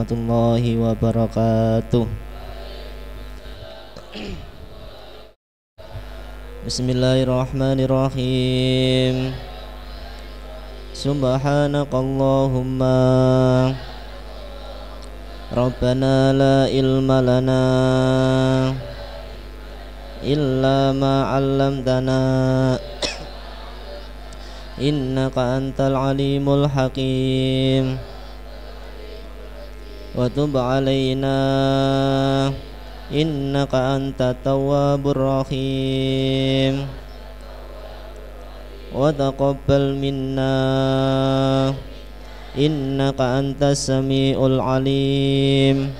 warahmatullahi wabarakatuh. Bismillahirrahmanirrahim. Subhanakallahumma Rabbana la ilma lana illa ma 'allamtana innaka antal alimul hakim. Wa tub 'alaina innaka antat tawwabur rahim. Wa taqabbal minna innaka antas samiul alim.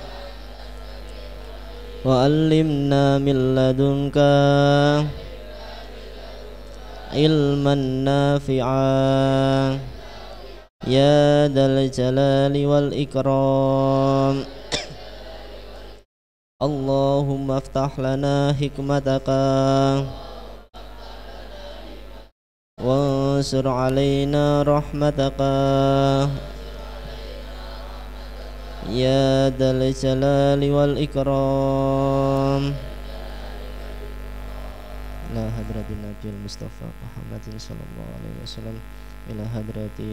Wa 'allimna min ladunka ilman nafi'a ya dzal jalali wal ikram. Allahumma aftah lana hikmataka wansur alaina rahmataka ya dzal jalali wal ikram. La hadratin Nabil Mustafa Muhammadin sallallahu alaihi wasallam ila hadrati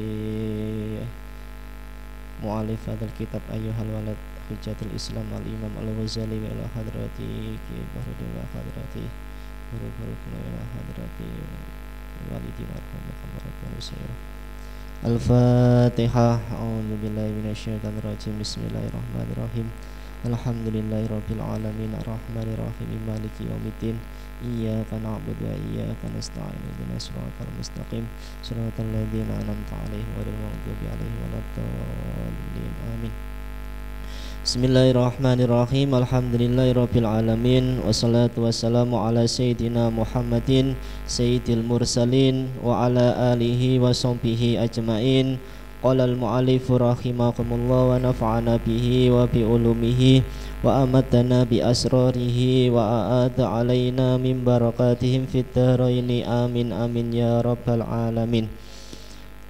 mu'alif hadzal kitab ayyuhal walad hujjatul Islam al-Imam al-Ghazali wa ila hadrati kibarudin wa hadrati guru-guru ila hadrati walidi marhum Muhammad Rasulullah. Al-Fatihah. A'udzu billahi minasyaitonir rajim. Bismillahirrahmanirrahim. Alhamdulillahirabbil alamin arrahmanir rahim maliki yaumiddin. Iyyaka na'budu wa iyyaka nasta'in ihdinas siratal mustaqim siratal ladzina an'amta 'alaihim ghairil maghdubi 'alaihim waladdallin. Amin. Bismillahirrahmanirrahim. Alhamdulillahirabbil alamin wassalatu wassalamu ala sayyidina Muhammadin sayyidil mursalin wa ala alihi wa sahbihi ajmain. Qala al-mu'allifu rahimakumullah wa nafa'ana bihi wa bi ulumihi wa amatana bi asrarihi wa a'ada alaina min barakatihim fid dharaini amin amin ya rabbal alamin.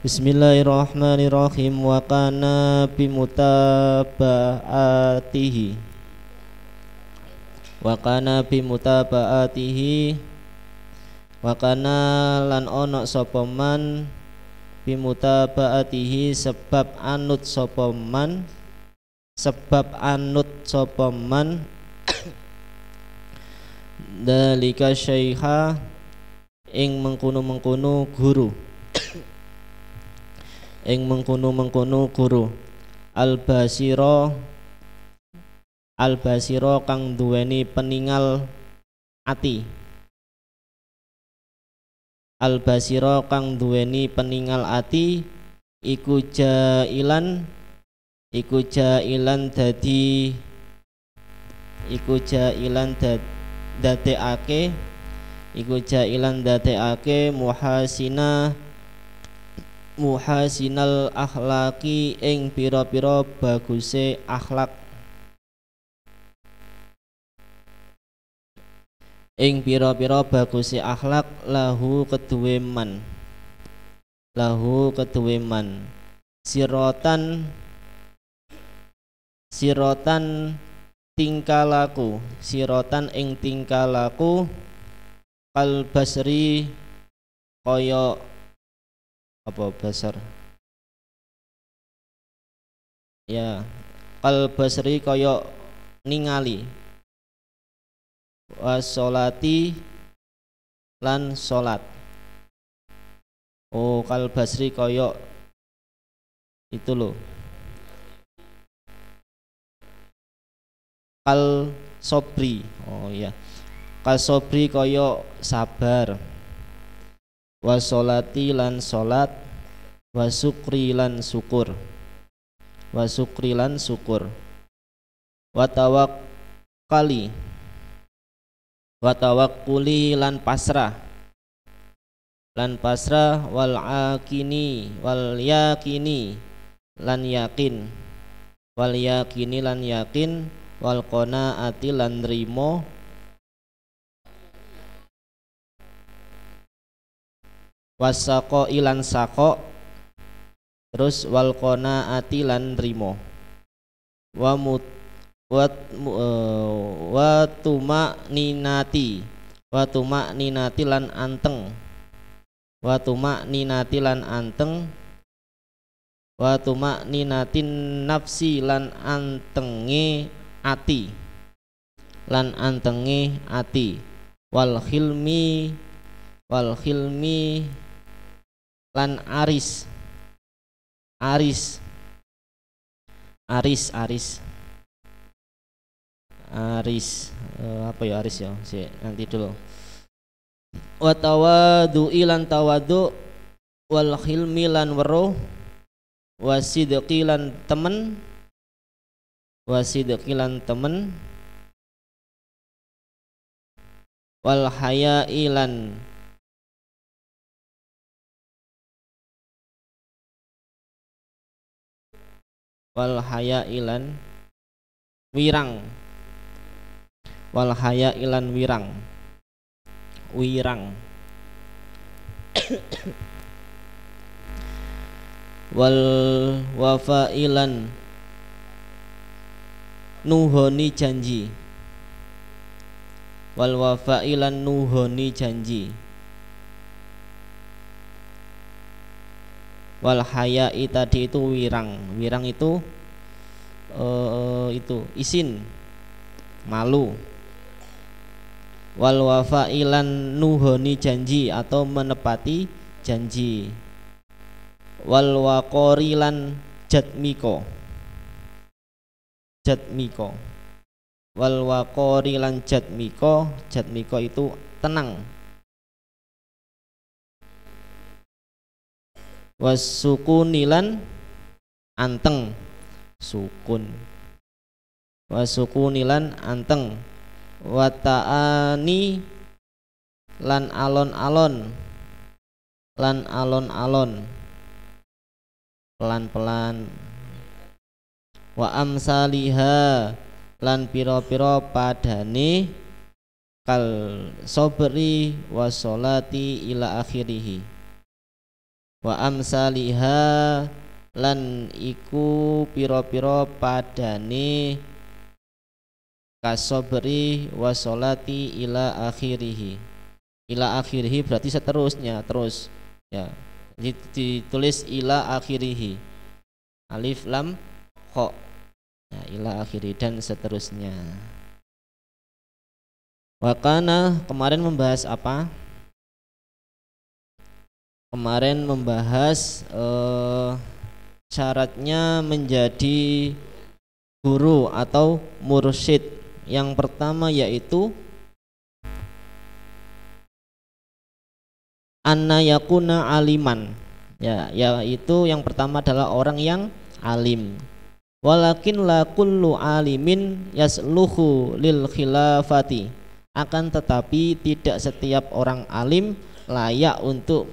Bismillahirrahmanirrahim. Wa kana bi mutabaatihi wa kana bi mutabaatihi wa kana lan ono sapa man bimutabaatihi sebab anut sapa man dalika syaikha ing mengkono-mengkono guru al-basira kang duweni peningal ati iku jailan dadekake muhasinal akhlaki ing pira-pira baguse akhlak lahu keduwe man sirotan tingkalaku ing tingkalaku kal basri kaya apa basar ya kal basri kaya ningali wasolati lan solat. Oh, kal basri kaya itu loh, kal sobri. Oh ya, kal sobri kaya sabar, wasolati lan solat, wasukri lan syukur, watawakkuli lan pasrah, wal yakini lan yakin, wal qanaati lan nrimo, wasaqo ilan saqo, terus wal qanaati lan nrimo, wa mut wa tumakninati lan anteng wa tumakninatin nafsi lan antenge ati wal khilmi lan aris apa ya aris ya nanti dulu wa tawadu ilan tawadu wal khilmi lan weruh wasidqi lan temen wal haya'i lan wirang wal wafa'ilan nuhoni janji wal haya'i tadi itu wirang itu isin malu wal wafa'ilan nuhoni janji atau menepati janji wal waqorilan jatmiko wal waqorilan jatmiko itu tenang wasukunilan anteng wasukunilan anteng wata'ani lan alon-alon pelan-pelan wa amsaliha lan piro-piro padane kal sobri wa sholati ila akhirih wa amsaliha lan iku piro-piro padane kasobri wa sholati ila akhirih berarti seterusnya terus ya ditulis ila akhirih alif lam kha ya, ila akhirih dan seterusnya. Wakana kemarin membahas apa? Kemarin membahas syaratnya menjadi guru atau mursyid. Yang pertama yaitu anna yakuna aliman, ya, yaitu yang pertama adalah orang yang alim. Walakin la kullu alimin yasluhu lil khilafati, akan tetapi tidak setiap orang alim layak untuk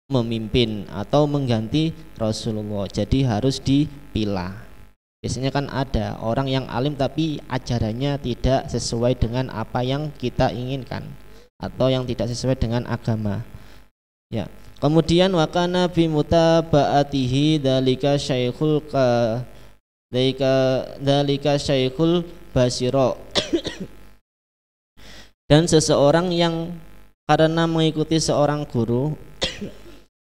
memimpin atau mengganti Rasulullah. Jadi harus dipilah. Biasanya kan ada orang yang alim tapi ajarannya tidak sesuai dengan apa yang kita inginkan atau yang tidak sesuai dengan agama. Ya. Kemudian wakana bi mutaba'atihi dalika syaikhul basiro. Dan seseorang yang karena mengikuti seorang guru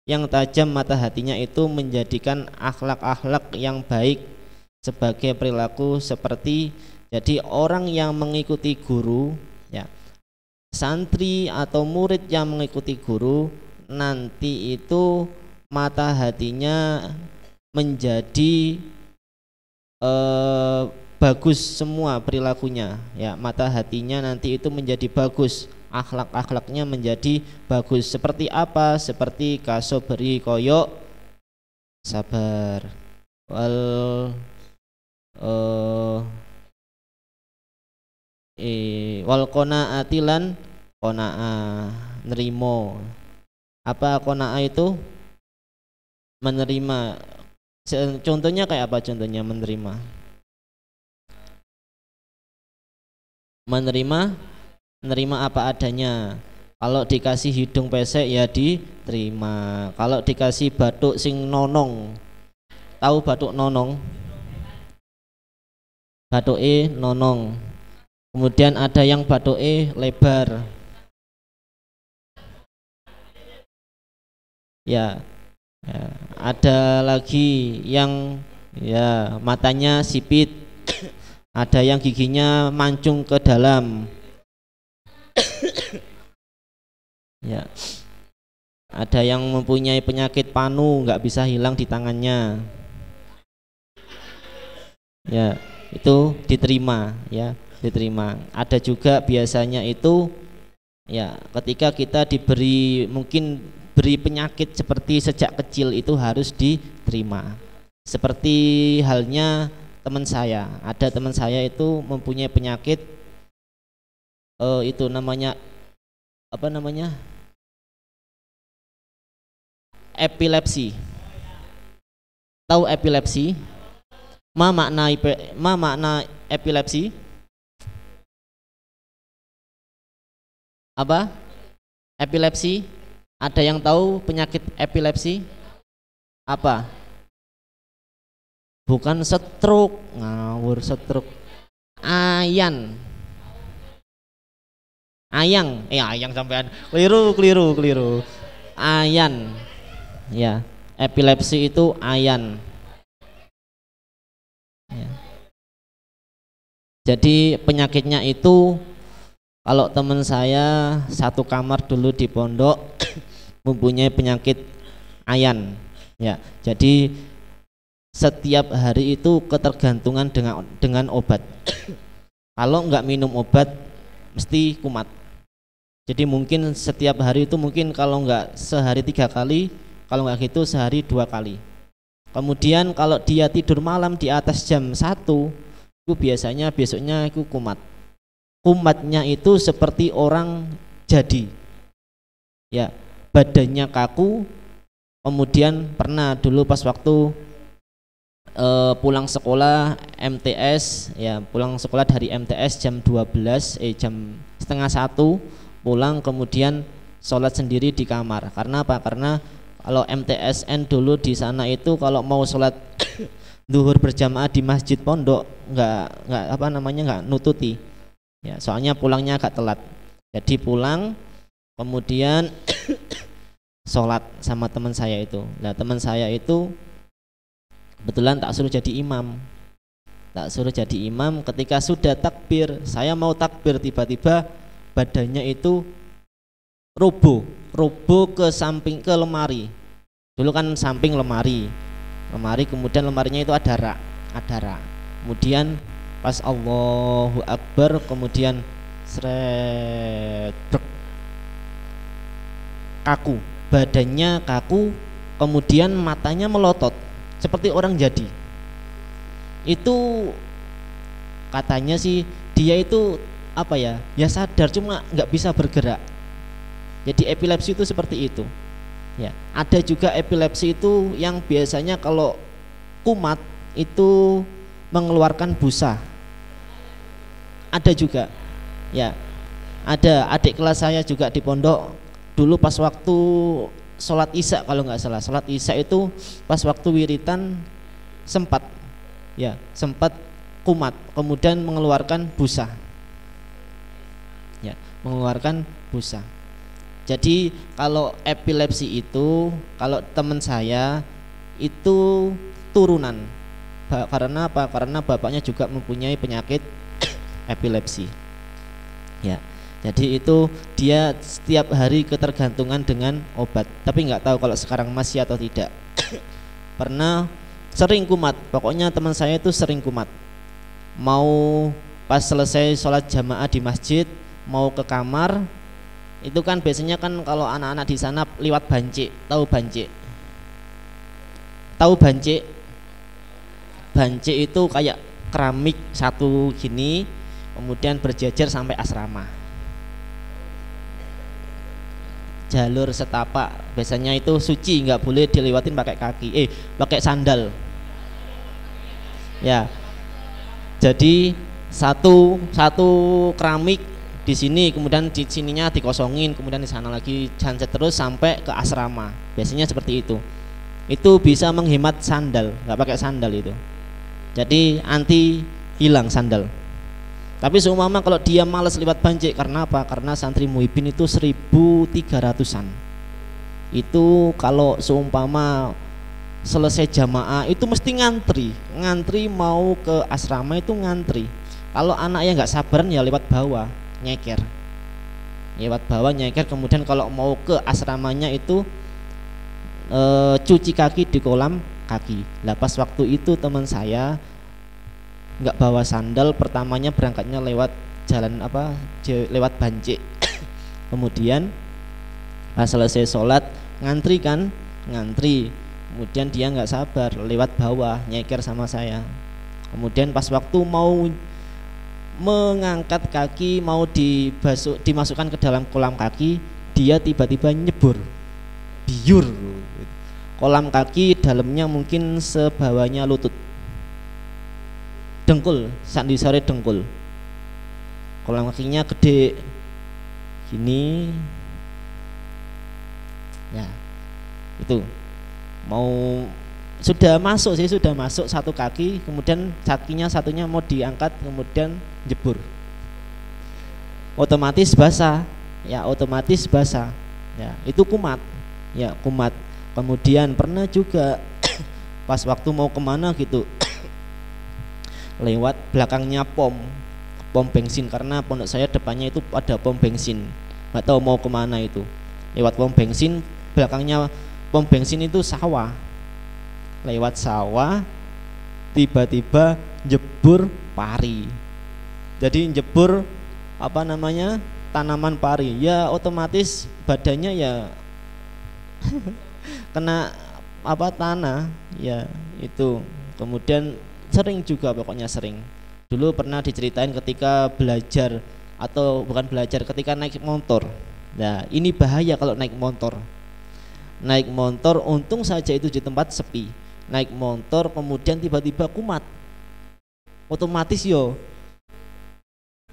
yang tajam mata hatinya itu menjadikan akhlak-akhlak yang baik sebagai perilaku seperti, jadi orang yang mengikuti guru, ya, santri atau murid yang mengikuti guru nanti itu mata hatinya menjadi bagus semua perilakunya, ya, mata hatinya nanti itu menjadi bagus, akhlak-akhlaknya menjadi bagus. Seperti apa? Seperti kasobri koyok sabar, wal qanaati lan qanaah nerimo. Apa qanaah itu? Menerima. Contohnya kayak apa? Contohnya menerima apa adanya. Kalau dikasih hidung pesek ya diterima. Kalau dikasih batuk sing nonong, tahu batuk nonong? bathuke nonong. Kemudian ada yang bathuke lebar. Ya, ya. Ada lagi yang ya matanya sipit. Ada yang giginya mancung ke dalam. Ya. Ada yang mempunyai penyakit panu, nggak bisa hilang di tangannya. Ya, itu diterima, ya, diterima. Ada juga biasanya itu, ya, ketika kita diberi mungkin beri penyakit seperti sejak kecil itu harus diterima. Seperti halnya teman saya, ada teman saya itu mempunyai penyakit itu namanya apa namanya? Epilepsi. Tahu epilepsi? Ma makna epilepsi? Apa? Epilepsi? Ada yang tahu penyakit epilepsi? Apa? Bukan stroke, ngawur stroke. Ayang. Ayang sampean. Keliru. Ayan. Ya, epilepsi itu ayan. Ya. Jadi penyakitnya itu kalau teman saya satu kamar dulu di pondok mempunyai penyakit ayan. Ya, jadi setiap hari itu ketergantungan dengan obat. Kalau nggak minum obat mesti kumat. Jadi mungkin setiap hari itu mungkin kalau nggak sehari 3 kali, kalau nggak gitu sehari 2 kali. Kemudian kalau dia tidur malam di atas jam 1, itu biasanya besoknya itu kumat. Kumatnya itu seperti orang jadi, ya, badannya kaku. Kemudian pernah dulu pas waktu pulang sekolah MTS, ya, pulang sekolah dari MTS jam 12, jam setengah 1 pulang, kemudian sholat sendiri di kamar. Karena apa? Karena kalau MTSN dulu di sana itu kalau mau sholat zuhur berjamaah di masjid pondok nggak nututi, ya, soalnya pulangnya agak telat. Jadi pulang kemudian sholat sama teman saya itu. Nah, teman saya itu kebetulan tak suruh jadi imam. Ketika sudah takbir, saya mau takbir, tiba-tiba badannya itu roboh ke samping, ke lemari. Dulu kan samping lemari, kemudian lemarinya itu ada rak. Kemudian pas Allahu Akbar, kemudian seret, kaku, badannya kaku, kemudian matanya melotot seperti orang jadi. Itu katanya sih dia itu apa ya sadar cuma nggak bisa bergerak. Jadi epilepsi itu seperti itu, ya. Ada juga epilepsi itu yang biasanya kalau kumat itu mengeluarkan busa. Ada juga, ya. Ada adik kelas saya juga di pondok dulu pas waktu sholat isya, kalau nggak salah sholat isya itu pas waktu wiritan sempat kumat, kemudian mengeluarkan busa, ya, mengeluarkan busa. Jadi kalau epilepsi itu kalau teman saya itu turunan. Karena apa? Karena bapaknya juga mempunyai penyakit epilepsi, ya. Jadi itu dia setiap hari ketergantungan dengan obat. Tapi nggak tahu kalau sekarang masih atau tidak. Pernah sering kumat. Pokoknya teman saya itu sering kumat. Mau pas selesai sholat jamaah di masjid, mau ke kamar, itu kan biasanya kan kalau anak-anak di sana liwat bancik. Tahu bancik? Tahu bancik? Bancik itu kayak keramik satu gini, kemudian berjejer sampai asrama. Jalur setapak, biasanya itu suci, nggak boleh dilewatin pakai kaki, pakai sandal, ya. Jadi satu keramik di sini, kemudian di sininya dikosongin, kemudian di sana lagi janset terus sampai ke asrama. Biasanya seperti itu. Itu bisa menghemat sandal, nggak pakai sandal itu. Jadi anti hilang sandal. Tapi seumpama kalau dia malas lewat Bancik, karena apa? Karena santri Muhyiddin itu 1300-an. Itu kalau seumpama selesai jamaah itu mesti ngantri mau ke asrama itu ngantri. Kalau anak yang nggak sabaran ya lewat bawah nyeker, kemudian kalau mau ke asramanya itu cuci kaki di kolam kaki. Lah pas waktu itu teman saya nggak bawa sandal, pertamanya berangkatnya lewat jalan lewat Bancik. Kemudian pas selesai sholat ngantri, kemudian dia nggak sabar lewat bawah nyeker sama saya. Kemudian pas waktu mau mengangkat kaki, mau dimasukkan ke dalam kolam kaki, dia tiba-tiba nyebur biur. Kolam kaki dalamnya mungkin sebawahnya lutut, dengkul, sandi sore dengkul. Kolam kakinya gede gini ya. Itu mau sudah masuk satu kaki, kemudian kakinya satunya mau diangkat, kemudian jebur, otomatis basah ya, itu kumat. Kemudian pernah juga pas waktu mau kemana gitu lewat belakangnya pom bensin, karena pondok saya depannya itu ada pom bensin, nggak tahu mau kemana itu, lewat pom bensin, belakangnya pom bensin itu sawah, lewat sawah tiba-tiba jebur pari. Jadi jebur tanaman pari ya, otomatis badannya ya kena tanah ya itu. Kemudian sering juga, pokoknya sering. Dulu pernah diceritain ketika ketika naik motor. Nah ini bahaya kalau naik motor, untung saja itu di tempat sepi. Naik motor kemudian tiba-tiba kumat, otomatis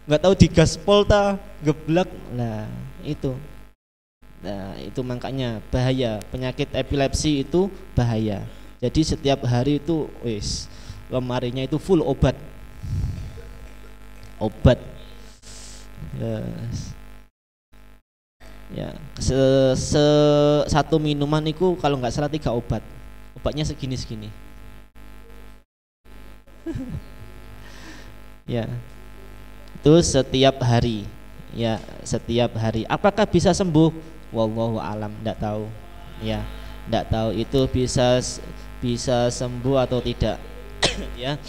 nggak tahu digaspol geblak. Nah itu makanya bahaya, penyakit epilepsi itu bahaya. Jadi setiap hari itu lemarinya itu full obat ya. Satu minuman itu kalau nggak salah 3 obatnya segini ya. Itu setiap hari. Apakah bisa sembuh? Wallahu alam, enggak tahu ya, enggak tahu itu bisa sembuh atau tidak ya.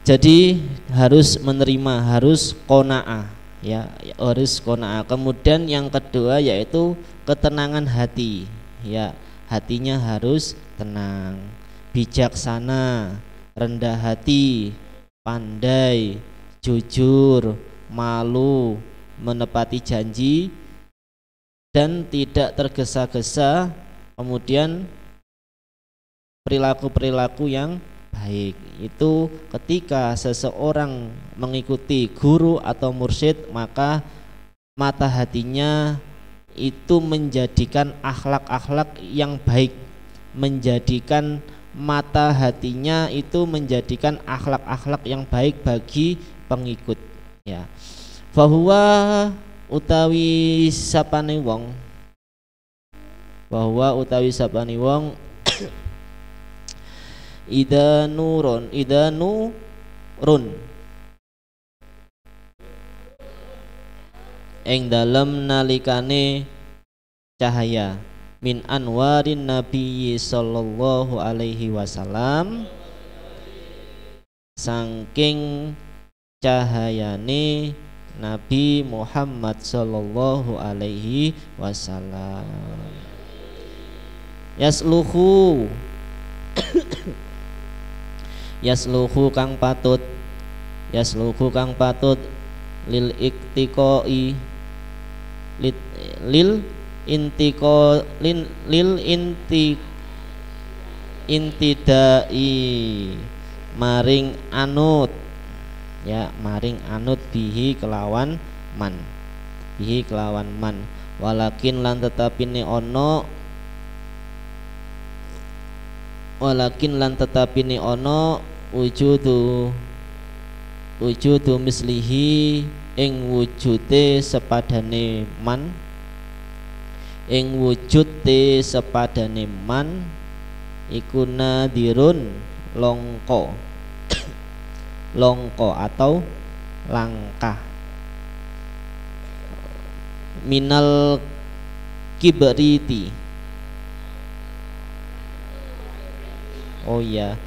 Jadi harus menerima, harus qanaah ya, harus qanaah. Kemudian yang kedua yaitu ketenangan hati ya, hatinya harus tenang, bijaksana, rendah hati, pandai, jujur, malu, menepati janji, dan tidak tergesa-gesa. Kemudian perilaku-perilaku yang baik. Itu ketika seseorang mengikuti guru atau mursyid, maka mata hatinya itu menjadikan akhlak-akhlak yang baik, menjadikan mata hatinya itu menjadikan akhlak-akhlak yang baik bagi pengikut ya. Bahwa utawi sapane wong ida nurun ing dalem nalikane cahaya min anwarin nabiyyi sallallahu alaihi wasallam, saking cahayane Nabi Muhammad sallallahu alaihi wasallam. Yasluhu kang patut lil iktiqoi lil intidai maring anut ya, maring anut bihi kelawan man, walakin lan tetapine ono wujudu mislihi ing wujude sepadane man, ing wujude sepadane man iku nadirun longko longko atau langkah minal kibriti. Oh ya,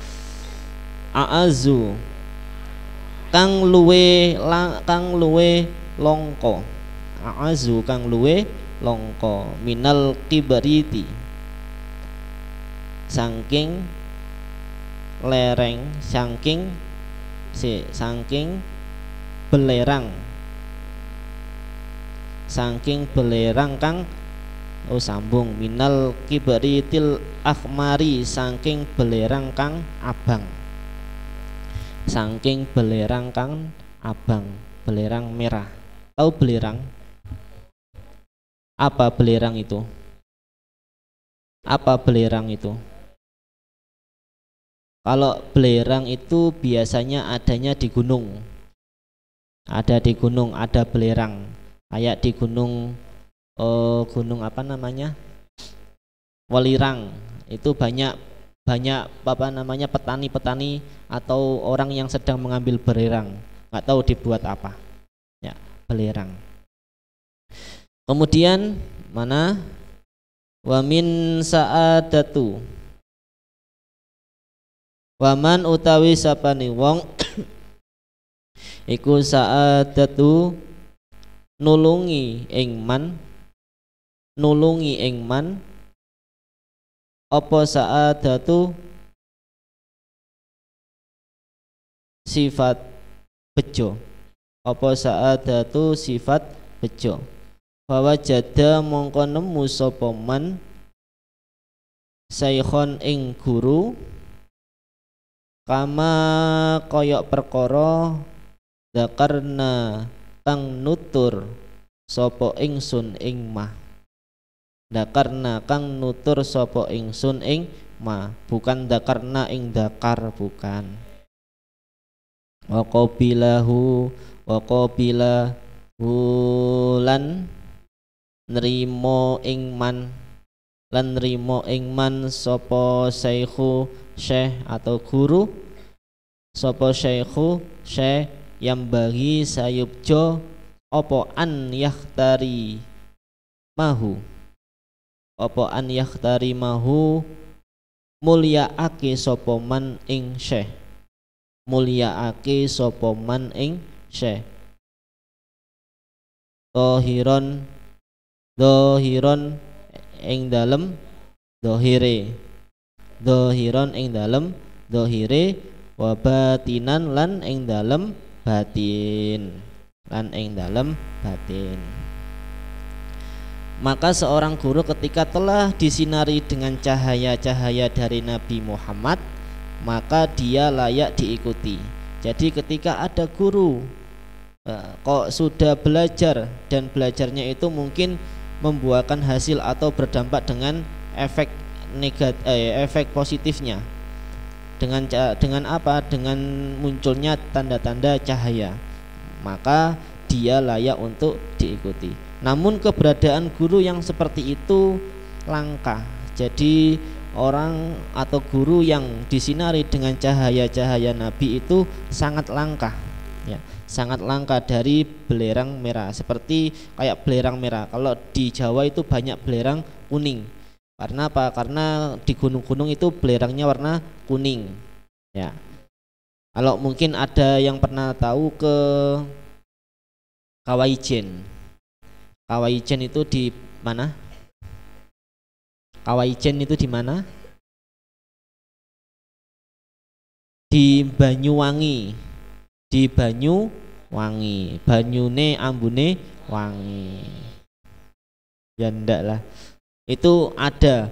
a'azu kang luwe longko, a'azu kang luwe longko minal kibriti saking lereng, saking belerang, saking belerang kang sambung minal kibritil akhmari saking belerang kang abang, saking belerang kang abang, belerang merah. Tahu belerang? Apa belerang itu? Apa belerang itu? Kalau belerang itu biasanya adanya di gunung. Ada di gunung, ada belerang. Kayak di gunung apa namanya? Welirang. Itu banyak apa namanya petani-petani atau orang yang sedang mengambil belerang. Nggak tahu dibuat apa. Ya, belerang. Kemudian mana? Wamin sa'adatu waman utawi sapani wong iku sa'adatu nulungi ing man apa sa'adatu sifat bejo, apa sa'adatu sifat bejo. Bahwa jada mongko nemu sapa man saikhon ing guru kama koyok perkara dakarna kang nutur sapa ingsun ing mah, dakarna kang nutur sapa ingsun ing mah, bukan dakarna ing dakar, bukan. Waqabilahu lan nrimo ing man, lan nrimo ing man sapa saikhu syekh atau guru, sapa syaikhu syekh yang bagi sayubjo opo an yahtari mahu, opo an yahtari mahu mulyaake sapa man ing syekh, mulyaake sapa man ing syekh. Dohiron ing dalem dohire, dohiron ing dalem dohire, wa batinan lan ing dalem batin, lan ing dalem batin. Maka seorang guru ketika telah disinari dengan cahaya-cahaya dari Nabi Muhammad, maka dia layak diikuti. Jadi ketika ada guru kok sudah belajar dan belajarnya itu mungkin membuahkan hasil atau berdampak dengan efek efek positifnya, dengan apa? Dengan munculnya tanda-tanda cahaya, maka dia layak untuk diikuti. Namun keberadaan guru yang seperti itu langka. Jadi orang atau guru yang disinari dengan cahaya-cahaya Nabi itu sangat langka, ya, sangat langka dari belerang merah. Seperti kayak belerang merah, kalau di Jawa itu banyak belerang kuning. Karena apa? Karena di gunung-gunung itu belerangnya warna kuning, ya. Kalau mungkin ada yang pernah tahu ke Kawaijen. Kawaijen itu di mana? Kawaijen itu di mana? Di Banyuwangi. Di Banyuwangi. Banyune ambune wangi. Ya ndak lah. Itu ada.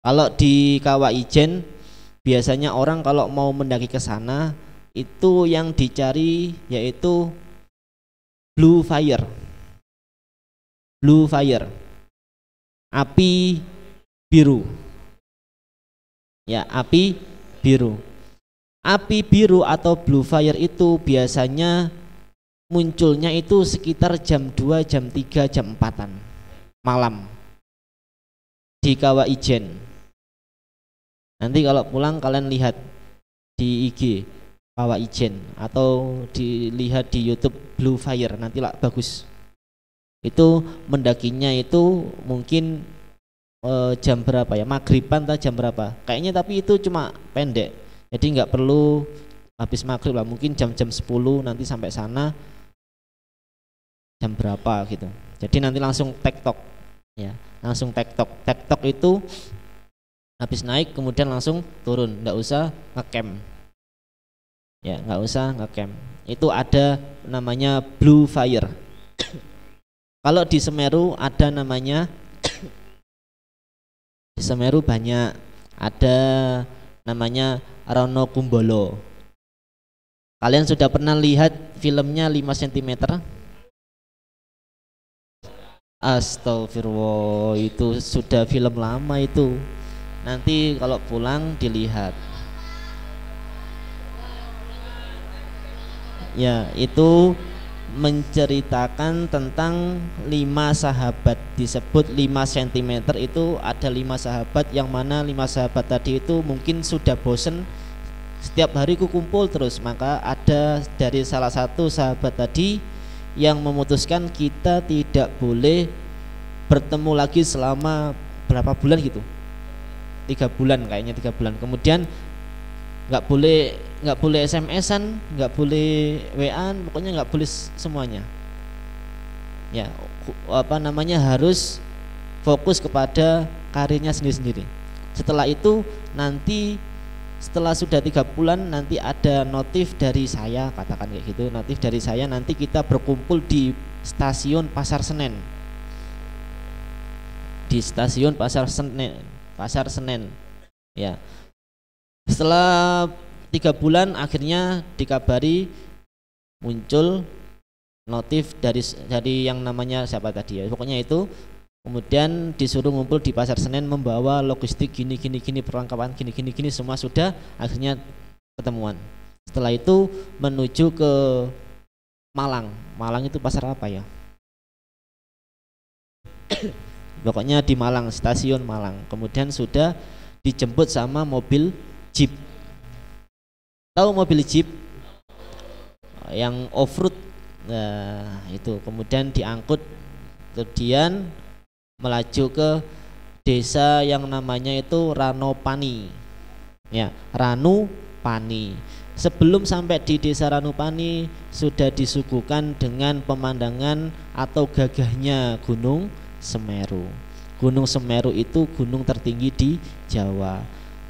Kalau di Kawaijen biasanya orang kalau mau mendaki ke sana itu yang dicari yaitu blue fire. Blue fire. Api biru. Ya, api biru. Api biru atau blue fire itu biasanya munculnya itu sekitar jam 2, jam 3, jam 4-an malam di Kawah Ijen. Nanti kalau pulang kalian lihat di IG Kawah Ijen atau dilihat di YouTube Blue Fire, nanti lah bagus. Itu mendakinya itu mungkin jam berapa ya, maghriban atau jam berapa kayaknya, tapi itu cuma pendek, jadi nggak perlu habis maghrib lah, mungkin jam-jam 10 nanti sampai sana jam berapa gitu. Jadi nanti langsung tektok ya, langsung tektok itu habis naik kemudian langsung turun, nggak usah ngecamp ya, nggak usah ngecamp. Itu ada namanya Blue Fire. Kalau di Semeru ada namanya di Semeru banyak, ada namanya Ranokumbolo. Kalian sudah pernah lihat filmnya 5 cm? Astagfirullah, itu sudah film lama itu. Nanti kalau pulang dilihat. Ya, itu menceritakan tentang 5 sahabat, disebut 5 cm. Itu ada 5 sahabat, yang mana 5 sahabat tadi itu mungkin sudah bosen setiap hari kumpul terus, maka ada dari salah satu sahabat tadi yang memutuskan kita tidak boleh bertemu lagi selama berapa bulan gitu, 3 bulan kayaknya, 3 bulan. Kemudian nggak boleh SMS-an, nggak boleh WA-an, pokoknya nggak boleh semuanya ya, apa namanya, harus fokus kepada karirnya sendiri-sendiri. Setelah itu nanti setelah sudah 3 bulan nanti ada notif dari saya, katakan kayak gitu, notif dari saya, nanti kita berkumpul di stasiun Pasar Senen, di stasiun Pasar Senen ya. Setelah 3 bulan akhirnya dikabari muncul notif dari yang namanya siapa tadi ya, pokoknya itu. Kemudian disuruh ngumpul di Pasar Senen, membawa logistik gini, perlengkapan gini, semua sudah, akhirnya ketemuan. Setelah itu menuju ke Malang. Malang itu pasar apa ya? Pokoknya di Malang, stasiun Malang. Kemudian sudah dijemput sama mobil Jeep. Tahu mobil Jeep yang off-road? Nah, itu kemudian diangkut, kemudian melaju ke desa yang namanya itu Ranupani ya, Ranupani. Sebelum sampai di desa Ranupani sudah disuguhkan dengan pemandangan atau gagahnya Gunung Semeru. Gunung Semeru itu gunung tertinggi di Jawa,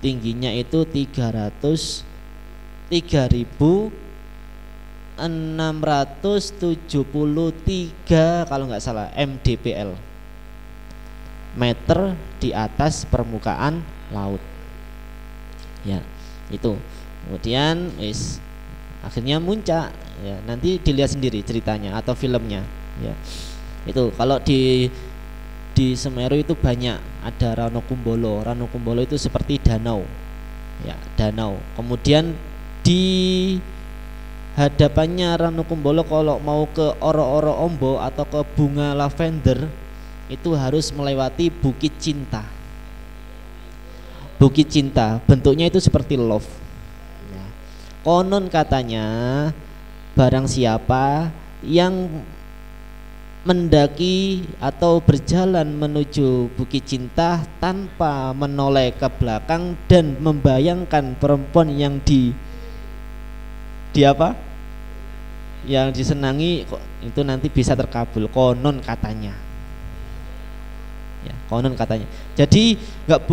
tingginya itu 3.673 kalau nggak salah mdpl, meter di atas permukaan laut ya. Itu kemudian akhirnya muncak ya, nanti dilihat sendiri ceritanya atau filmnya ya. Itu kalau di Semeru itu banyak, ada Ranokumbolo. Ranokumbolo itu seperti danau ya, danau. Kemudian di hadapannya Ranokumbolo kalau mau ke Oro-Oro Ombo atau ke Bunga Lavender itu harus melewati Bukit Cinta. Bukit Cinta bentuknya itu seperti love ya. Konon katanya barang siapa yang mendaki atau berjalan menuju Bukit Cinta tanpa menoleh ke belakang dan membayangkan perempuan yang yang disenangi, itu nanti bisa terkabul, konon katanya ya, konon katanya. Jadi nggak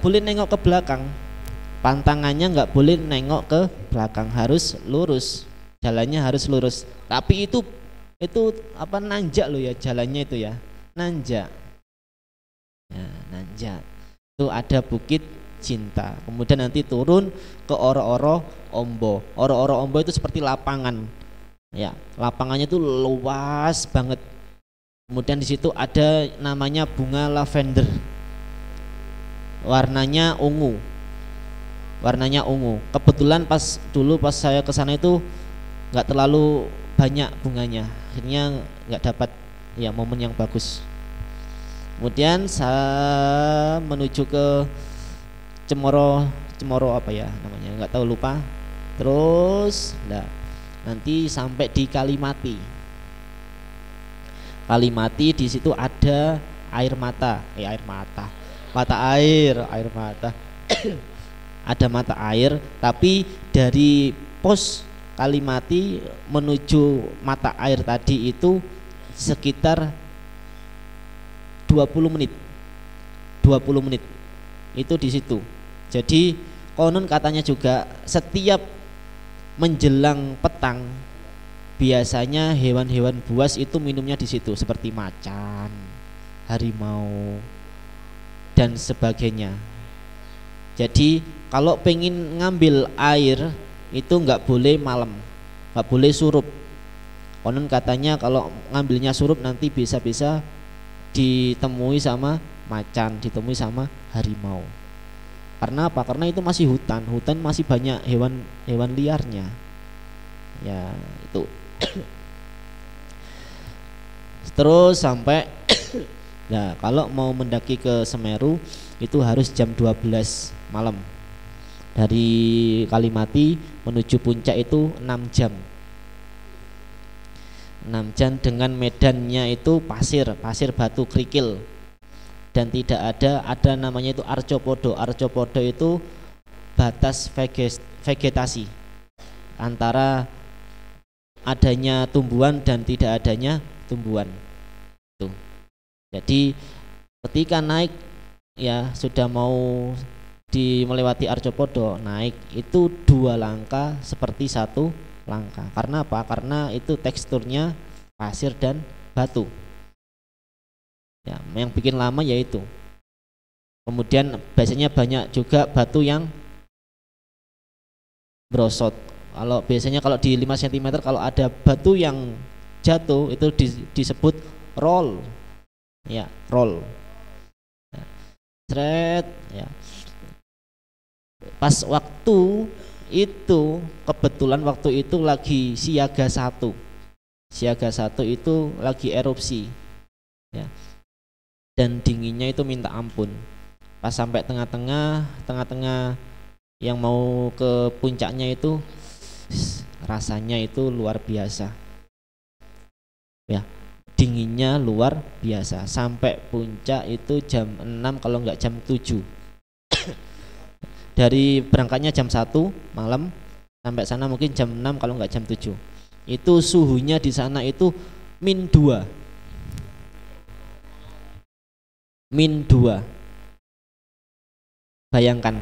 boleh nengok ke belakang, pantangannya nggak boleh nengok ke belakang, harus lurus, jalannya harus lurus. Tapi itu apa, nanjak loh ya jalannya itu ya, nanjak ya, nanjak. Itu ada Bukit Cinta. Kemudian nanti turun ke Oro-Oro Ombo. Oro-Oro Ombo itu seperti lapangan ya, lapangannya itu luas banget. Kemudian di situ ada namanya bunga lavender, warnanya ungu. warnanya ungu. Kebetulan dulu pas saya ke sana itu nggak terlalu banyak bunganya, akhirnya nggak dapat ya momen yang bagus. Kemudian saya menuju ke Cemoro apa ya namanya, nggak tahu, lupa. Terus nanti sampai di Kalimati. Di situ ada mata ada mata air, tapi dari pos Kalimati menuju mata air tadi itu sekitar 20 menit itu di situ. Jadi konon katanya juga setiap menjelang petang biasanya hewan-hewan buas itu minumnya di situ, seperti macan, harimau dan sebagainya. Jadi kalau pengen ngambil air itu nggak boleh malam, nggak boleh surup. Konon katanya kalau ngambilnya surup nanti bisa-bisa ditemui sama macan, ditemui sama harimau. Karena apa? Karena itu masih hutan masih banyak hewan liarnya. Ya itu. Terus sampai nah kalau mau mendaki ke Semeru itu harus jam 12 malam. Dari Kalimati menuju puncak itu 6 jam. 6 jam dengan medannya itu pasir batu kerikil. Dan tidak ada namanya itu arcopodo. Arcopodo itu batas vegetasi antara adanya tumbuhan dan tidak adanya tumbuhan. Tuh. Jadi ketika naik ya sudah mau melewati arcopodo, naik itu 2 langkah seperti 1 langkah. Karena apa? Karena itu teksturnya pasir dan batu. Ya, yang bikin lama yaitu. Kemudian biasanya banyak juga batu yang brosot. Kalau biasanya kalau di 5 cm kalau ada batu yang jatuh itu disebut roll. Ya, roll. Thread ya. Pas waktu itu kebetulan waktu itu lagi siaga 1. Siaga 1 itu lagi erupsi. Ya. Dan dinginnya itu minta ampun. Pas sampai tengah-tengah yang mau ke puncaknya itu rasanya itu luar biasa. Ya, dinginnya luar biasa. Sampai puncak itu jam 6 kalau enggak jam 7. Dari berangkatnya jam 1 malam sampai sana mungkin jam 6 kalau enggak jam 7. Itu suhunya di sana itu -2. -2. Bayangkan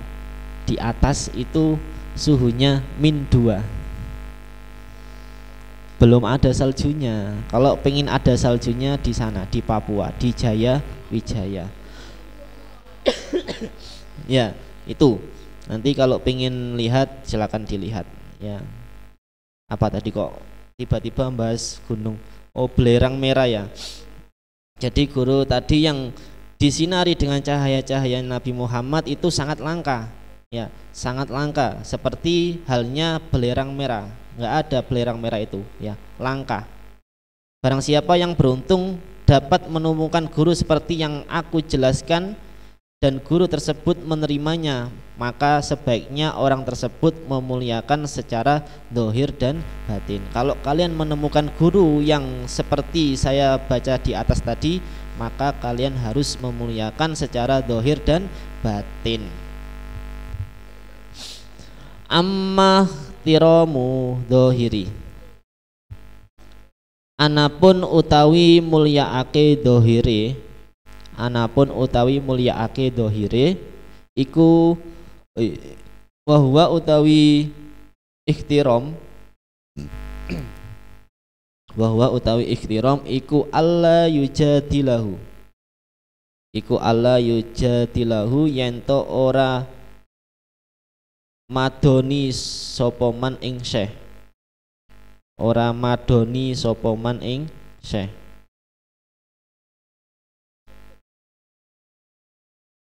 di atas itu suhunya -2. Belum ada saljunya. Kalau pengen ada saljunya di sana di Papua, di Jaya Wijaya. Ya, itu. Nanti kalau pengen lihat silakan dilihat ya. Apa tadi kok tiba-tiba bahas gunung? Oh, belerang merah ya. Jadi guru tadi yang disinari dengan cahaya-cahaya Nabi Muhammad itu sangat langka, ya, sangat langka. Seperti halnya belerang merah, nggak ada belerang merah itu, ya, langka. Barang siapa yang beruntung dapat menemukan guru seperti yang aku jelaskan dan guru tersebut menerimanya, maka sebaiknya orang tersebut memuliakan secara dohir dan batin. Kalau kalian menemukan guru yang seperti saya baca di atas tadi, maka kalian harus memuliakan secara dohir dan batin. Amma tiramu dohiri, anapun utawi mulyaake dohire, anapun utawi mulyaake dohire iku wahwa utawi ikhtiram, bahwa utawi ikhtiram iku alla yujadilahu, iku alla yujadilahu yento ora madoni sopoman ing syekh, ora madoni sopoman ing syekh.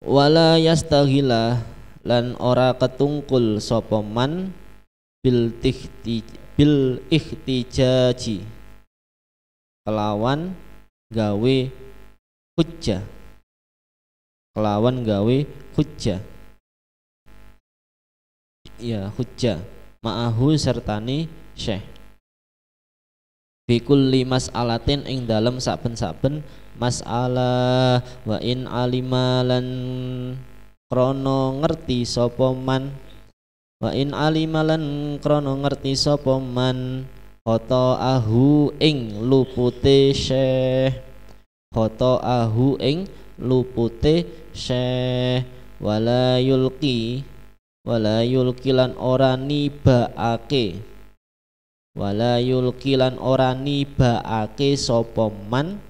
Wala yastaghila lan ora ketungkul sapa man bil ihtijaji kelawan gawe hujjah, kelawan gawe hujjah, ya hujjah ma'ahu sertani syekh bikul limas alatin ing dalem saben-saben masalah wa in alimalan krono ngerti sapa man, wa in alimalan krono ngerti sapa man khoto ahu ing lupute syekh, khoto ahu ing lupute syekh wala yulki lan ora nibaake, wala yulki lan ora nibaake sapa man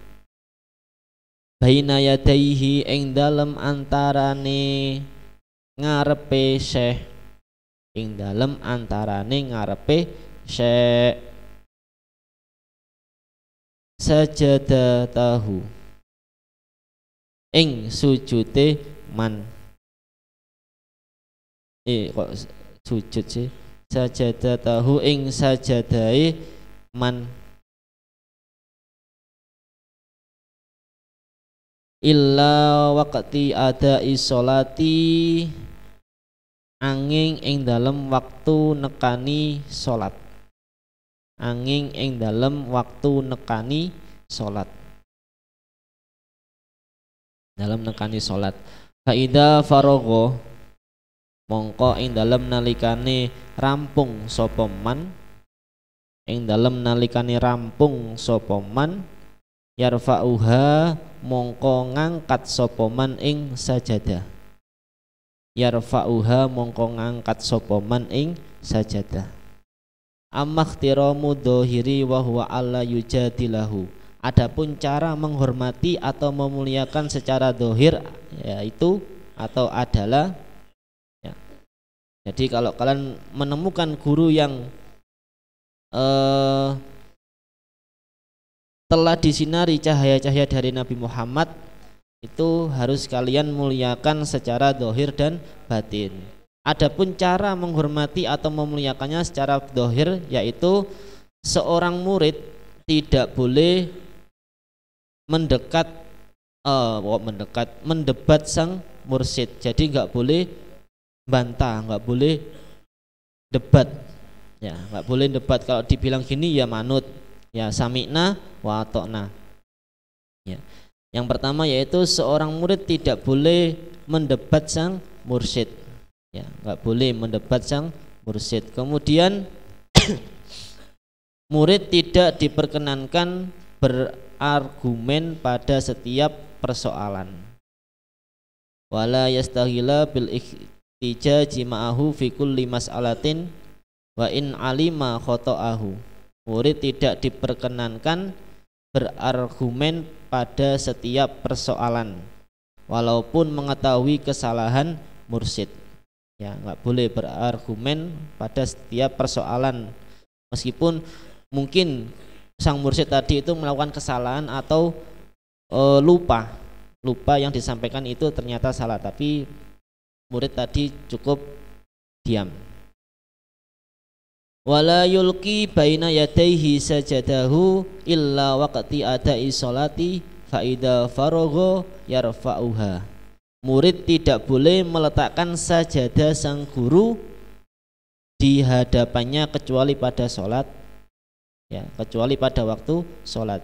baina yadaihi ing dalem antarane ngarepe syekh, ing dalem antarane ngarepe syekh sajadatahu ing sujute man, kok sujud sih, sajadatahu ing sajadahe man illa waqti ada isolati angin ing dalem waktu nekani salat, angin ing dalem waktu nekani salat, dalam nekani salat. Faida faragha mongko ing dalem nalikane rampung sapa man, ing dalem nalikane rampung sapa man yarfa'uha mongko ngangkat sapa man ing sajadah, yarfa'uha mongko ngangkat sapa man ing sajadah. Amma ikhtiramu dhahiri wa huwa alla yujadilahu, adapun cara menghormati atau memuliakan secara dohir yaitu atau adalah ya. Jadi kalau kalian menemukan guru yang telah disinari cahaya-cahaya dari Nabi Muhammad, itu harus kalian muliakan secara dohir dan batin. Adapun cara menghormati atau memuliakannya secara dohir yaitu seorang murid tidak boleh mendebat sang mursyid. Jadi nggak boleh bantah, nggak boleh debat, ya nggak boleh debat. Kalau dibilang gini ya manut, ya sami'na wa atokna. Ya. Yang pertama yaitu seorang murid tidak boleh mendebat sang mursyid, ya nggak boleh mendebat sang mursyid. Kemudian murid tidak diperkenankan berargumen pada setiap persoalan. Wala yastahila bil ihtijaji ma'ahu fi kulli mas'alatin wa in alima khoto'ahu. Murid tidak diperkenankan berargumen pada setiap persoalan walaupun mengetahui kesalahan mursyid. Ya, nggak boleh berargumen pada setiap persoalan meskipun mungkin sang mursyid tadi itu melakukan kesalahan atau lupa yang disampaikan itu ternyata salah, tapi murid tadi cukup diam. Wala yulki baina yadaihi sajadahu illa waqti ada'i sholati fa idza faragha yarfa'uha. Murid tidak boleh meletakkan sajadah sang guru di hadapannya kecuali pada sholat, ya kecuali pada waktu sholat.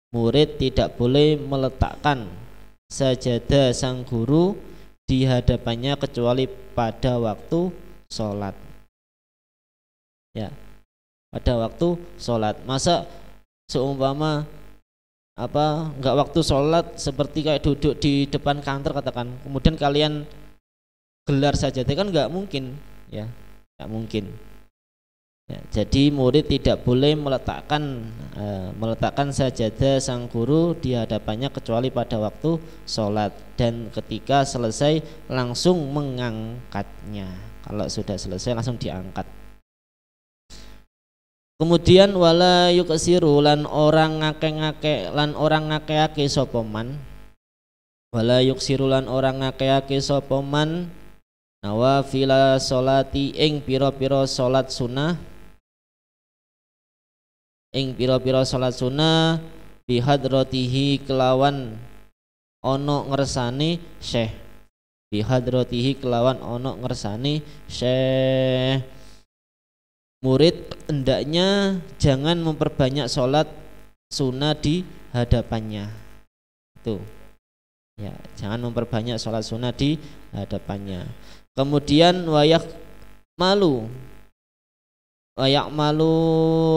Murid tidak boleh meletakkan sajadah sang guru di hadapannya kecuali pada waktu sholat, ya pada waktu sholat. Masa seumpama enggak waktu sholat seperti kayak duduk di depan kantor katakan, kemudian kalian gelar sajadah, kan enggak mungkin, ya enggak mungkin. Ya, jadi murid tidak boleh meletakkan sajadah sang guru di hadapannya kecuali pada waktu sholat dan ketika selesai langsung mengangkatnya. Kalau sudah selesai langsung diangkat. Kemudian wala yuksiru lan orang ngake-ake sapa man, wala yuksiru lan orang ngake-ake sapa man nawafila sholati ing pira-pira salat sunah, ing pira-pira salat sunah bihadratihi kelawan ana ngersane syekh, bihadratihi kelawan ana ngersane syekh. Murid hendaknya jangan memperbanyak sholat sunnah di hadapannya. Itu ya, jangan memperbanyak sholat sunnah di hadapannya. Kemudian wayak malu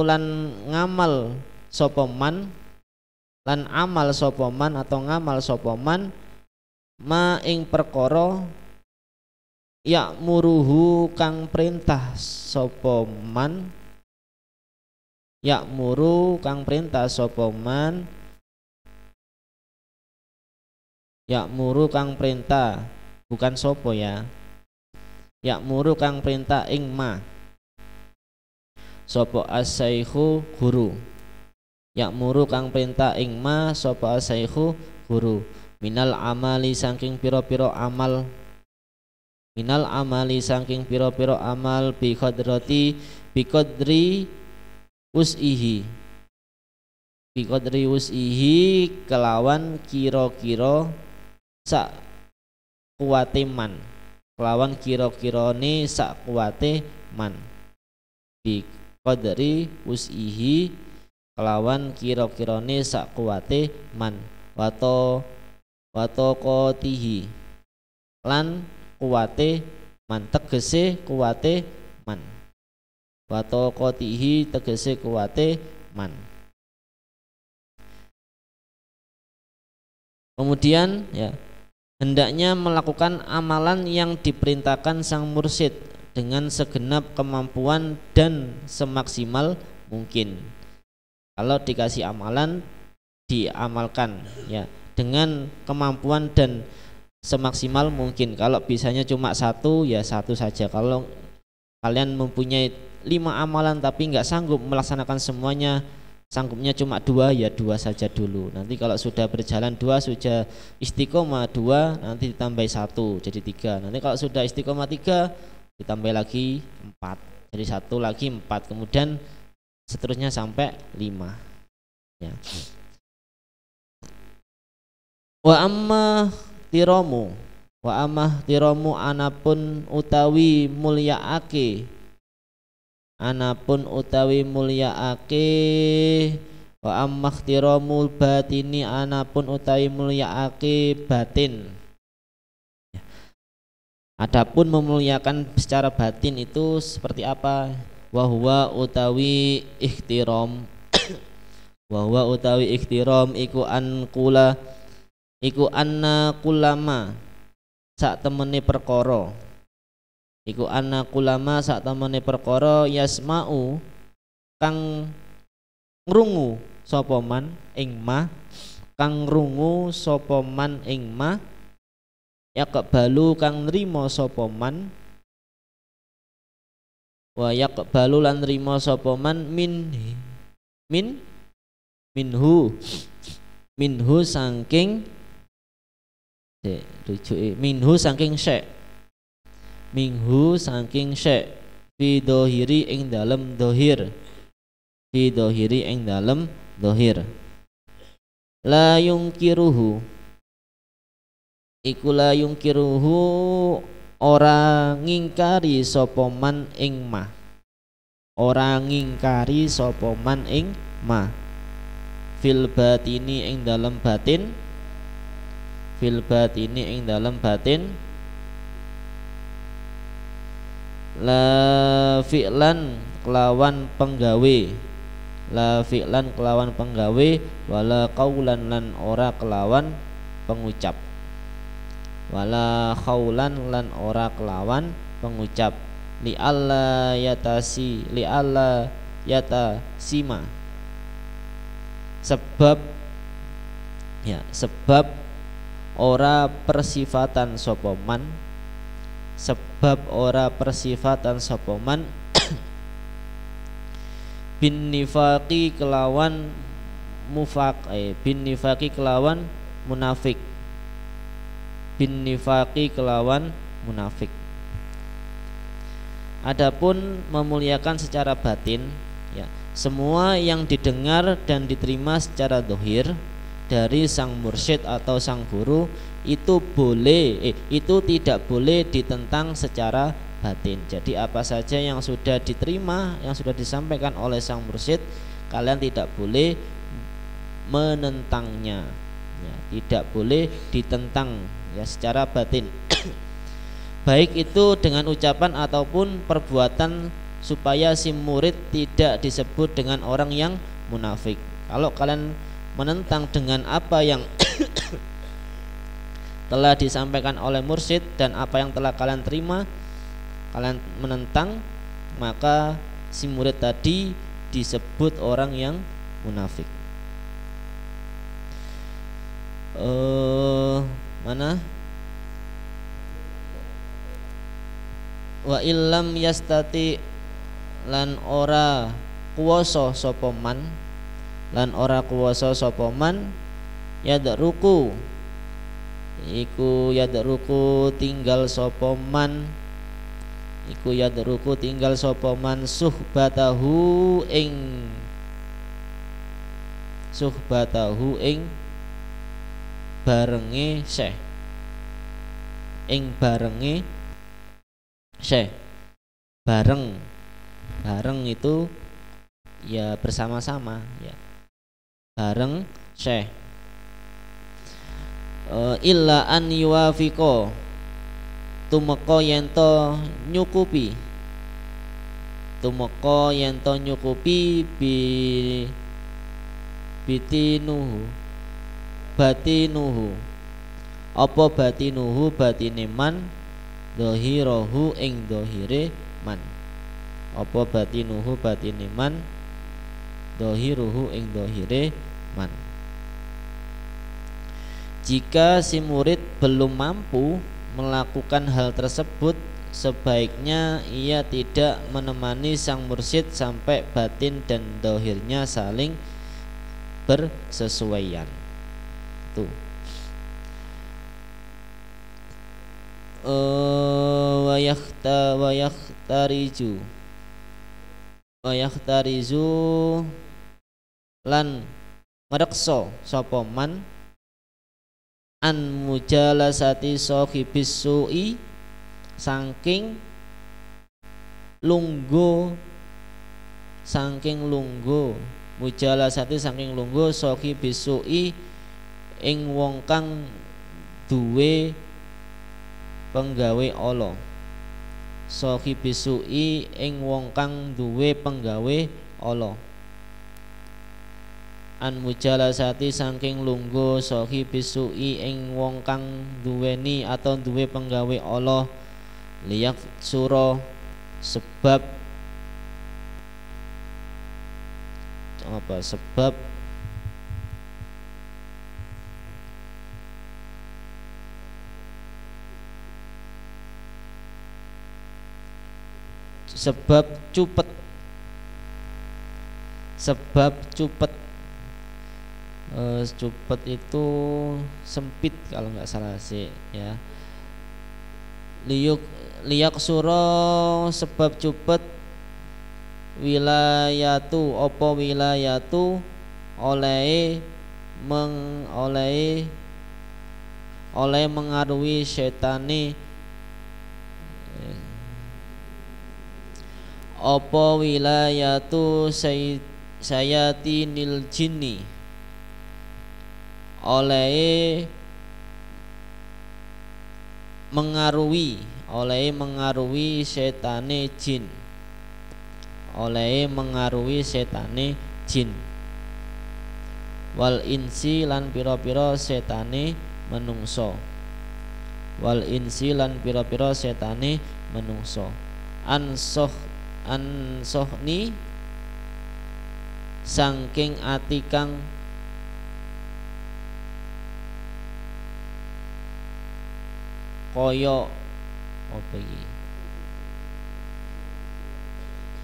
lan ngamal sopoman, lan amal sopoman atau ngamal sopoman ma ing perkara ya'muruhu kang perintah sopoman, ya'muru kang perintah sopoman, ya'muru kang perintah bukan sopo ya, ya'muru kang perintah ing ma sopo as-saikhu guru, ya'muru kang perintah ing ma sopo as-saikhu guru, minal amali saking piro-piro amal, minal amali saking piro-piro amal bi qadri wus'ihi, bi qadri wus'ihi kelawan kira-kira sak kuwate man, kelawan kira-kirane sak kuwate man, bi qadri wus'ihi kelawan kira-kirane sak kuwate man, wato kotihi lan kuwate man, tegese kuwate man, wato kotihi tegese kuwate man. Kemudian ya, hendaknya melakukan amalan yang diperintahkan sang mursyid dengan segenap kemampuan dan semaksimal mungkin. Kalau dikasih amalan diamalkan ya dengan kemampuan dan semaksimal mungkin. Kalau bisanya cuma satu ya satu saja. Kalau kalian mempunyai 5 amalan tapi nggak sanggup melaksanakan semuanya, sanggupnya cuma 2 ya 2 saja dulu. Nanti kalau sudah berjalan 2, sudah istiqomah 2, nanti ditambah 1 jadi 3. Nanti kalau sudah istiqomah 3 ditambah lagi 4 jadi 1 lagi 4, kemudian seterusnya sampai 5 ya. Wa amma tiramu, wa amah tiramu anapun utawi mulyaake, anapun utawi mulyaake, wa amah tiramul batini anapun utawi mulyaake batin. Adapun memuliakan secara batin itu seperti apa? Wa huwa utawi ikhtiram wa huwa utawi ikhtiram iku an kula iku anna kulama sak temene perkara, iku anna kulama sak temene perkara yasma'u kang ngrungu sapa man ing ma, kang ngrungu sapa man ing ma, yaqbalu kang nrimo sapa man, wa yaqbalu lan nrimo sapa man minhu saking rujuke minhu saking syekh, minhu saking syekh fi dohiri ing dalem dohir, fi dohiri ing dalem dohir, la yungkiruhu iku la yungkiruhu ora ngingkari sapa man ing ma, ora ngingkari sapa man ing ma, fil batini ing dalem batin, fil batini ing dalem batin, la fi'lan kelawan penggawe, la fi'lan kelawan penggawe, wala qaulan lan ora kelawan pengucap, wala khaulan lan ora kelawan pengucap, li alla yata sima sebab ya, sebab ora persifatan sapa man, sebab ora persifatan sapa man bin nifaqi kelawan bin nifaqi kelawan munafik, bin nifaqi kelawan munafik. Adapun memuliakan secara batin, ya, semua yang didengar dan diterima secara dohir dari sang mursyid atau sang guru itu itu tidak boleh ditentang secara batin. Jadi apa saja yang sudah diterima, yang sudah disampaikan oleh sang mursyid, kalian tidak boleh menentangnya, ya, tidak boleh ditentang, ya, secara batin. Baik itu dengan ucapan ataupun perbuatan, supaya si murid tidak disebut dengan orang yang munafik. Kalau kalian menentang dengan apa yang telah disampaikan oleh mursyid dan apa yang telah kalian terima, kalian menentang, maka si murid tadi disebut orang yang munafik. Mana? Wa illam yastati, lan ora kuwasa sapa man, lan ora kuwasa sapa man, yadruku, iku yadruku tinggal sapa man, iku yadruku tinggal sapa man suhbatahu ing barenge syekh, ing barenge syekh. Bareng itu ya bersama-sama, ya, bareng syekh. Illa an yuwafiqo, tumeka yento nyukupi, batinuhu, apa batinuhu batine man, dohirahu ing dohire man, apa batinuhu batine man, dohiruhu ing dohire man. Jika si murid belum mampu melakukan hal tersebut, sebaiknya ia tidak menemani sang mursyid sampai batin dan dohirnya saling bersesuaian. Tuh. Wayahtarizu lan ngrekso sapa man an mujalasati sahibis su'i, saking lungguh mujalasati saking lungguh sahibis su'i ing wong kang duwe penggawe ala, sahibis su'i ing wong kang duwe penggawe ala. An mujalasati saking lungguh sahibis su'i ing wong kang duweni atau duwe penggawe Allah, liyak sura, sebab cupet cupet itu sempit kalau nggak salah sih, ya. Liyak suro, sebab cupet, wilayatu, opo wilayatu, oleh mengaruhi syetani, opo wilayatu sayatinil jinni, oleh mengaruhi setane jin, wal insi lan pira-pira setane menungso, ansohni saking ati kang kaya apa iki,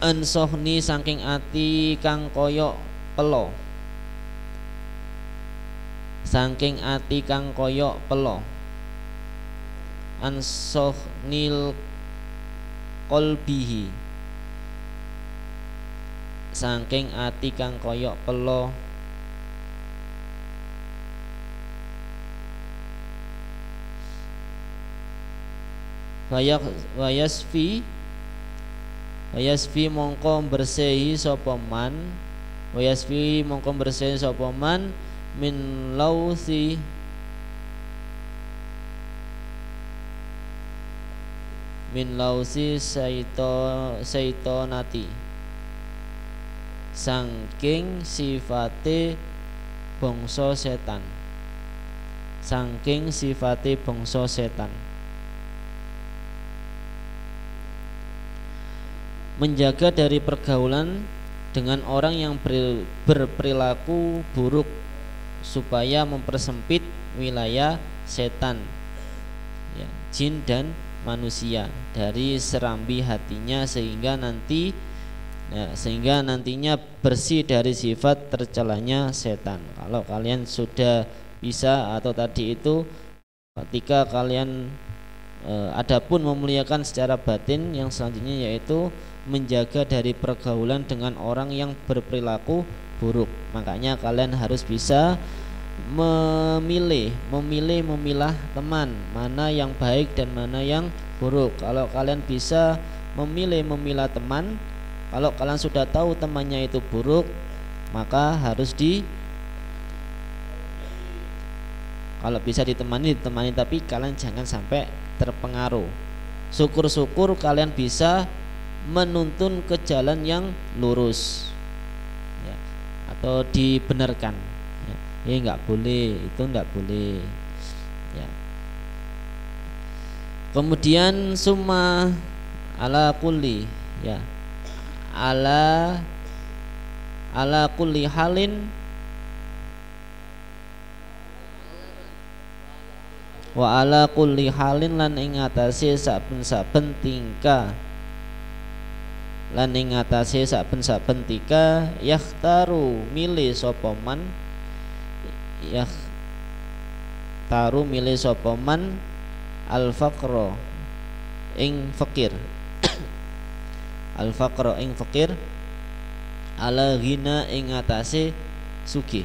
ansohni saking ati kang kaya pelo, ansohnil qalbihi saking ati kang koyok pelo wayasfi mongko bersihi sapa man wayasfi mongko bersihi sapa man min lausi saitonati saking sifate bangsa setan saking sifate bangsa setan menjaga dari pergaulan dengan orang yang berperilaku buruk supaya mempersempit wilayah setan ya, jin dan manusia dari serambi hatinya sehingga nantinya bersih dari sifat tercelanya setan. Kalau kalian sudah bisa atau tadi itu ketika kalian adapun memuliakan secara batin, yang selanjutnya yaitu menjaga dari pergaulan dengan orang yang berperilaku buruk. Makanya kalian harus bisa memilah teman mana yang baik dan mana yang buruk. Kalau kalian bisa memilah teman, kalau kalian sudah tahu temannya itu buruk, maka harus kalau bisa ditemani, tapi kalian jangan sampai terpengaruh. Syukur-syukur kalian bisa menuntun ke jalan yang lurus ya, atau dibenarkan ya. Nggak boleh, itu nggak boleh ya. Kemudian summa ala kulli ya, ala kulli halin wa ala kulli halin lan ing atase saben-saben tingkah lan ing atase saben-saben tika yakhtaru milih sapa man al faqra ing fakir al faqra ing fakir ala ghina ing atase sugih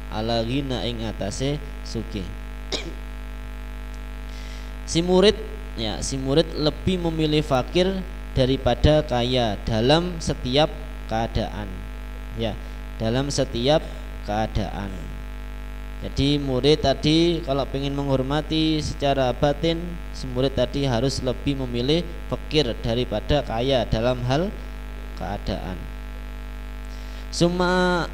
ala ghina ing atase sugih. Si murid lebih memilih fakir daripada kaya dalam setiap keadaan ya, dalam setiap keadaan. Jadi murid tadi kalau ingin menghormati secara batin, si murid tadi harus lebih memilih fakir daripada kaya dalam hal keadaan. Suma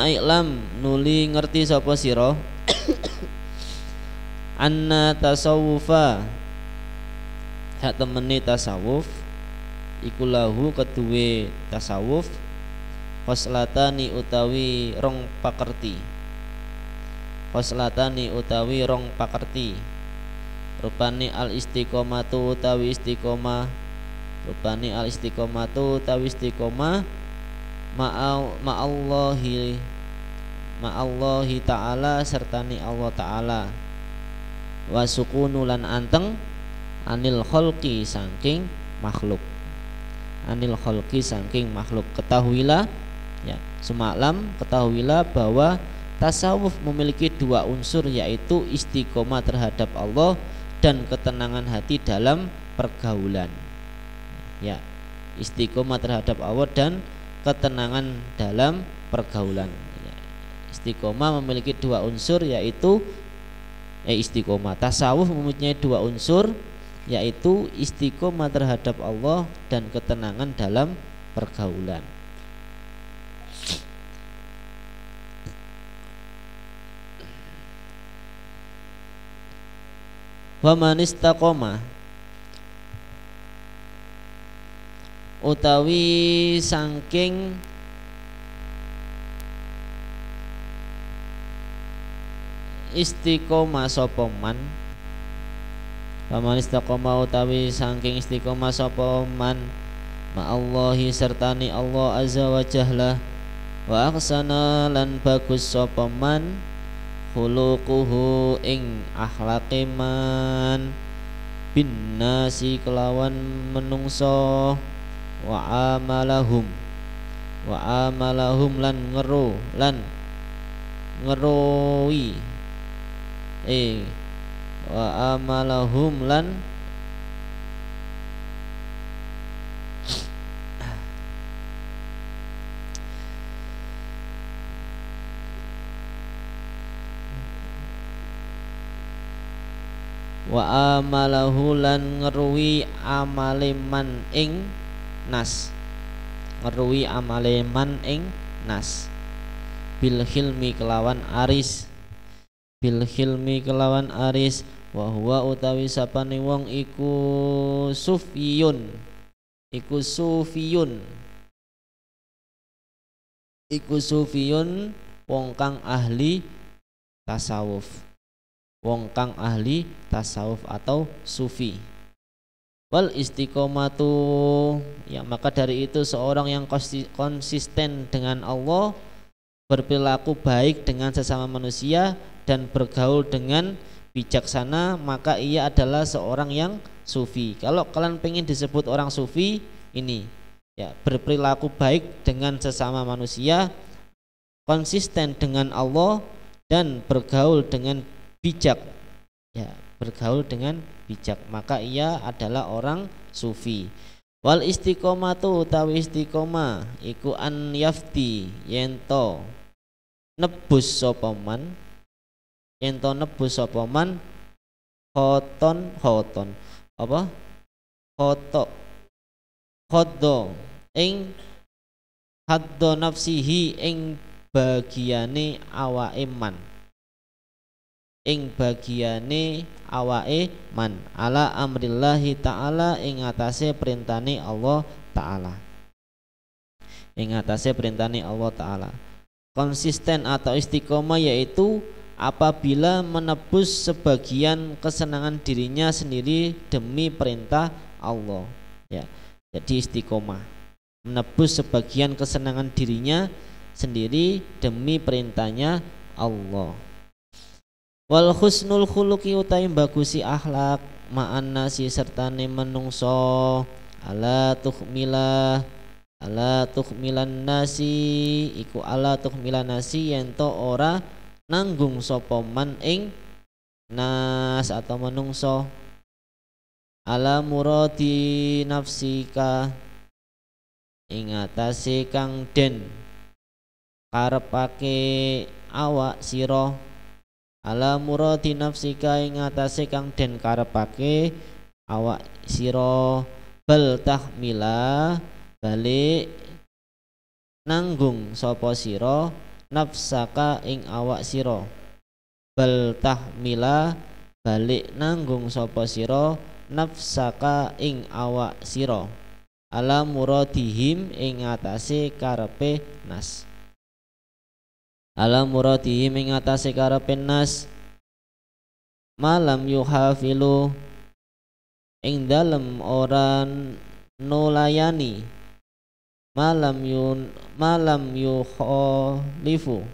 iklam nuli ngerti sapa sira anna tasawufa hak temeni tasawuf iku lahu keduwe tasawuf khoslatani utawi rong pakerti rupane al istiqomatu utawi istiqomah ma'allahi ta'ala sertani Allah ta'ala wa sukunulan anteng anil khalqi saking makhluk ketahuilah ya, semalam ketahuilah bahwa tasawuf memiliki dua unsur, yaitu istiqomah terhadap Allah dan ketenangan hati dalam pergaulan ya, istiqomah terhadap Allah dan ketenangan dalam pergaulan ya. Istiqomah memiliki dua unsur, yaitu istiqomah tasawuf mempunyai dua unsur, yaitu istiqomah terhadap Allah dan ketenangan dalam pergaulan. Wa man istaqoma utawi saking istiqomah sapa man, paman istiqomah utawi saking istiqomah sapa man ma'allahi sertani Allah azza wa jalla wa ahsana lan bagus sapa man khuluquhu ing akhlaqe man bin nasi kelawan menungso, wa amalahum lan ngeroi wa amalahum lan wa amalahu lan ngeruwi amale man ing nas, ngeruwi amale man ing nas, bil hilmi kelawan aris, bil hilmi kelawan aris, wa huwa utawi sapane wong iku sufiyun, iku sufiyun wong kang ahli tasawuf, wong kang ahli tasawuf atau sufi. Wal istiqomatu, ya maka dari itu seorang yang konsisten dengan Allah, berperilaku baik dengan sesama manusia dan bergaul dengan bijaksana, maka ia adalah seorang yang sufi. Kalau kalian pengen disebut orang sufi, ini ya, berperilaku baik dengan sesama manusia, konsisten dengan Allah, dan bergaul dengan bijak, ya, bergaul dengan bijak, maka ia adalah orang sufi. Wal istiqomatu utawi istiqomah iku an yafti yento nebus sapa man, yento nebus sapa man khoton apa khodo ing haddo nafsihi ing bagiane awake man, ing bagiane awake man, ala amrillahi ta'ala ing atase perintane Allah ta'ala, ing atase perintane Allah ta'ala. Konsisten atau istiqomah yaitu apabila menebus sebagian kesenangan dirinya sendiri demi perintah Allah, ya. Jadi istiqomah menebus sebagian kesenangan dirinya sendiri demi perintahnya Allah. Wal husnul khuluqi utai bagusi akhlak ma'an nasi sertane menungso, ala tuhmilan nasi iku ala tuhmilan nasi yento ora nanggung sapa man ing nas atau menungso, ala muradi nafsika ing atase kang den karepake awak sira, ala muradi nafsika ing atase kang den karepake awak sira, bal tahmila balik nanggung sapa sira nafsaka ing awak sira, bal tahmila balik nanggung sapa sira nafsaka ing awak sira, ala muradihim ing atase karepe nas, ala muradihim ing atase karepe nas, malam yuhafilu ing dalem orang nulayani, malam yukhalifu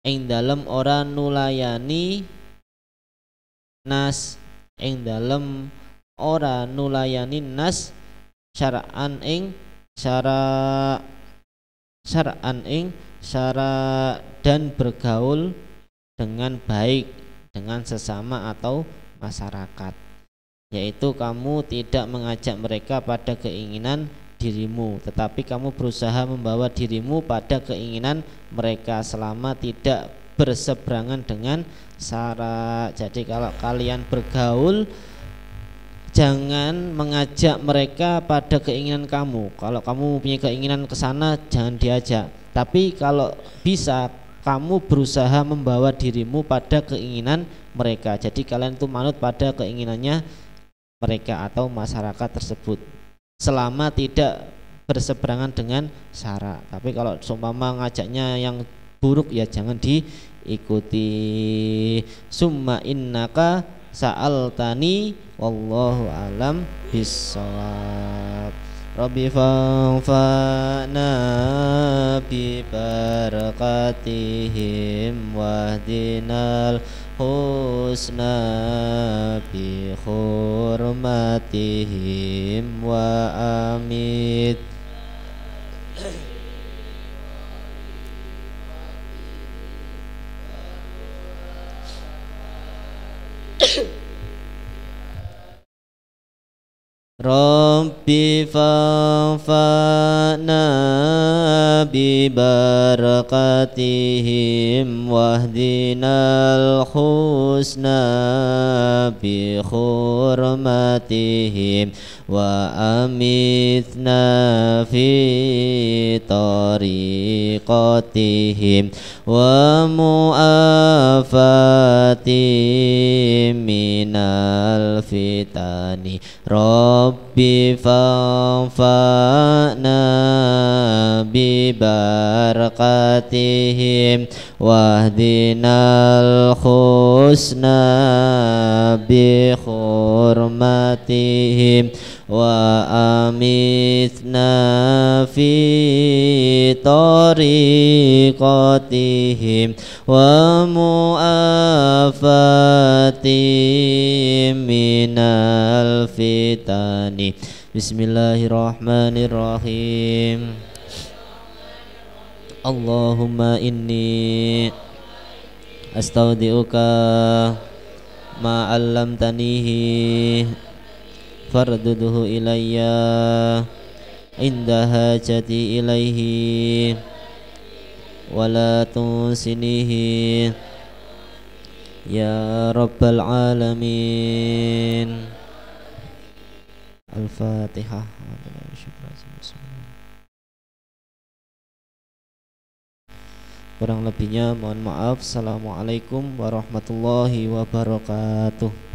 ing dalem ora nulayani nas, ing dalem ora nulayani nas syara'an ing syara dan bergaul dengan baik dengan sesama atau masyarakat, yaitu kamu tidak mengajak mereka pada keinginan dirimu, tetapi kamu berusaha membawa dirimu pada keinginan mereka selama tidak berseberangan dengan syarat. Jadi kalau kalian bergaul, jangan mengajak mereka pada keinginan kamu. Kalau kamu punya keinginan ke sana, jangan diajak. Tapi kalau bisa, kamu berusaha membawa dirimu pada keinginan mereka. Jadi kalian itu manut pada keinginannya mereka atau masyarakat tersebut selama tidak berseberangan dengan syarat. Tapi kalau seumpama ngajaknya yang buruk, ya jangan diikuti. Summa innaka sa'altani wallahu alam bissawab. Rabbi fanfa'na bi barakatihim wahdinal husna bi hurmatihim wa amit Rabbi fa'fa'na bi barakatihim wahdinal husna bi hurmatihim wa amithna fi tariqatihim wa mu'afati minal fitani Rabbi fa'fa'na bi barakatihim wahdinal husna bi hurmatihim wa amithna fi tariqatihim wa mu'afati minal fitani Bismillahirrahmanirrahim Allahumma inni astaudi'uka ma'allamtanihi farduduhu ilayya inda hajati ilaihi wala tunsinihi ya rabbal alamin. Al-Fatihah. Kurang lebihnya mohon maaf. Assalamualaikum warahmatullahi wabarakatuh.